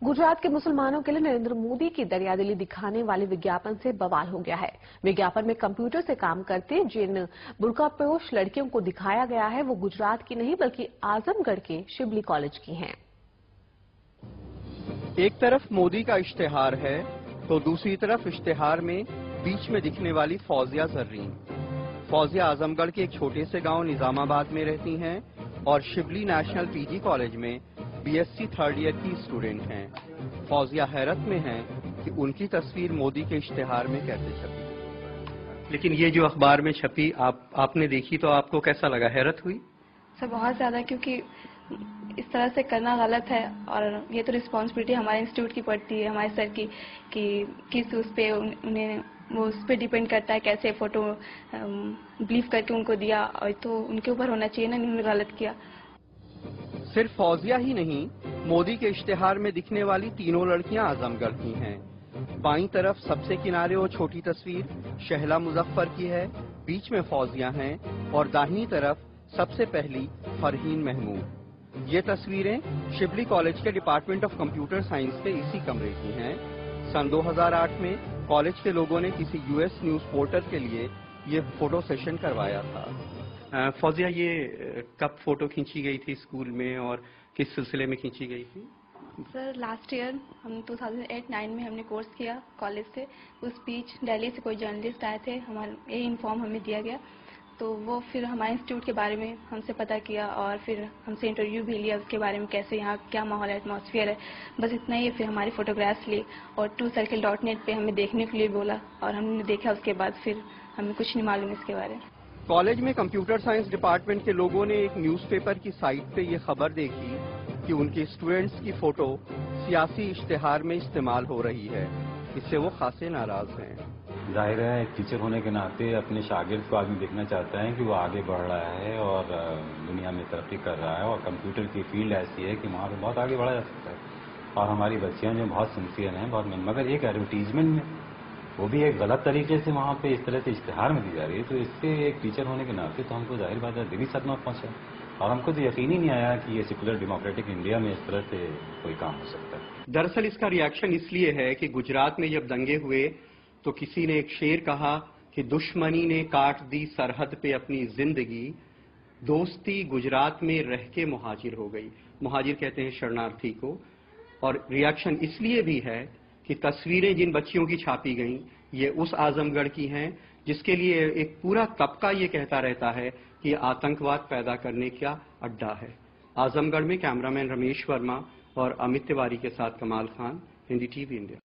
गुजरात के मुसलमानों के लिए नरेंद्र मोदी की दरियादिली दिखाने वाले विज्ञापन से बवाल हो गया है। विज्ञापन में कंप्यूटर से काम करते जिन बुर्कापोश लड़कियों को दिखाया गया है वो गुजरात की नहीं बल्कि आजमगढ़ के शिबली कॉलेज की हैं। एक तरफ मोदी का इश्तिहार है तो दूसरी तरफ इश्तिहार में बीच में दिखने वाली फौजिया जर्रीन। फौजिया आजमगढ़ के एक छोटे से गांव निजामाबाद में रहती हैं और शिबली नेशनल पीजी कॉलेज में बीएससी थर्ड ईयर की स्टूडेंट हैं। फौजिया हैरत में हैं कि उनकी तस्वीर मोदी के इश्तिहार में कैसे छपी। लेकिन ये जो अखबार में छपी आपने देखी तो आपको कैसा लगा, हैरत हुई? सर बहुत ज़्यादा, क्योंकि इस तरह से करना गलत है और ये तो रिस्पॉन्सिबिलिटी हमारे इंस्टीट्यूट की पड़ती है, हमारे सर की, कि किस उस पे उन्हें वो उस पर डिपेंड करता है कैसे फ़ोटो बिलीव करके उनको दिया, और तो उनके ऊपर होना चाहिए ना, उन्होंने गलत किया। सिर्फ फौजिया ही नहीं, मोदी के इश्तिहार में दिखने वाली तीनों लड़कियां आजमगढ़ की हैं। बाईं तरफ सबसे किनारे वो छोटी तस्वीर शहला मुजफ्फर की है, बीच में फौजिया हैं और दाहिनी तरफ सबसे पहली फरहीन महमूद। ये तस्वीरें शिबली कॉलेज के डिपार्टमेंट ऑफ कंप्यूटर साइंस के इसी कमरे की हैं। सन 2008 में कॉलेज के लोगों ने किसी यूएस न्यूज पोर्टल के लिए ये फोटो सेशन करवाया था। फौजिया, ये कब फोटो खींची गई थी स्कूल में और किस सिलसिले में खींची गई थी? सर लास्ट ईयर हम 2008-9 में हमने कोर्स किया कॉलेज से। उस बीच दिल्ली से कोई जर्नलिस्ट आए थे, हमारे ये इन्फॉर्म हमें दिया गया, तो वो फिर हमारे इंस्टीट्यूट के बारे में हमसे पता किया और फिर हमसे इंटरव्यू भी लिया उसके बारे में, कैसे यहाँ क्या माहौल है, एटमॉस्फेयर है, बस इतना ही। फिर हमारी फोटोग्राफ्स ली और TrueCircle.net पे हमें देखने के लिए बोला और हमने देखा। उसके बाद फिर हमें कुछ नहीं मालूम इसके बारे में। कॉलेज में कंप्यूटर साइंस डिपार्टमेंट के लोगों ने एक न्यूज़पेपर की साइट पे ये खबर देखी कि उनके स्टूडेंट्स की फोटो सियासी इश्तिहार में इस्तेमाल हो रही है। इससे वो खासे नाराज हैं। जाहिर है, एक टीचर होने के नाते अपने शागिर्द को आदमी देखना चाहता है कि वो आगे बढ़ रहा है और दुनिया में तरक्की कर रहा है, और कंप्यूटर की फील्ड ऐसी है कि वहाँ पे बहुत आगे बढ़ा जा सकता है। और हमारी बच्चियाँ जो बहुत सिंसियर हैं, बहुत, मगर एक एडवर्टीजमेंट में वो भी एक गलत तरीके से वहाँ पे इस तरह से इश्तिहार में दी जा रही है, तो इससे एक टीचर होने के नाते तो हमको जाहिर बात है दिली सदमा पहुँचा, और हमको तो यकीन ही नहीं आया कि ये सेकुलर डेमोक्रेटिक इंडिया में इस तरह से कोई काम हो सकता है। दरअसल इसका रिएक्शन इसलिए है कि गुजरात में जब दंगे हुए तो किसी ने एक शेर कहा कि दुश्मनी ने काट दी सरहद पे अपनी जिंदगी, दोस्ती गुजरात में रह के मुहाजिर हो गई। मुहाजिर कहते हैं शरणार्थी को। और रिएक्शन इसलिए भी है कि तस्वीरें जिन बच्चियों की छापी गईं ये उस आजमगढ़ की हैं जिसके लिए एक पूरा तबका ये कहता रहता है कि आतंकवाद पैदा करने का अड्डा है। आजमगढ़ में कैमरामैन रमेश वर्मा और अमित तिवारी के साथ कमाल खान, हिंदी TV इंडिया।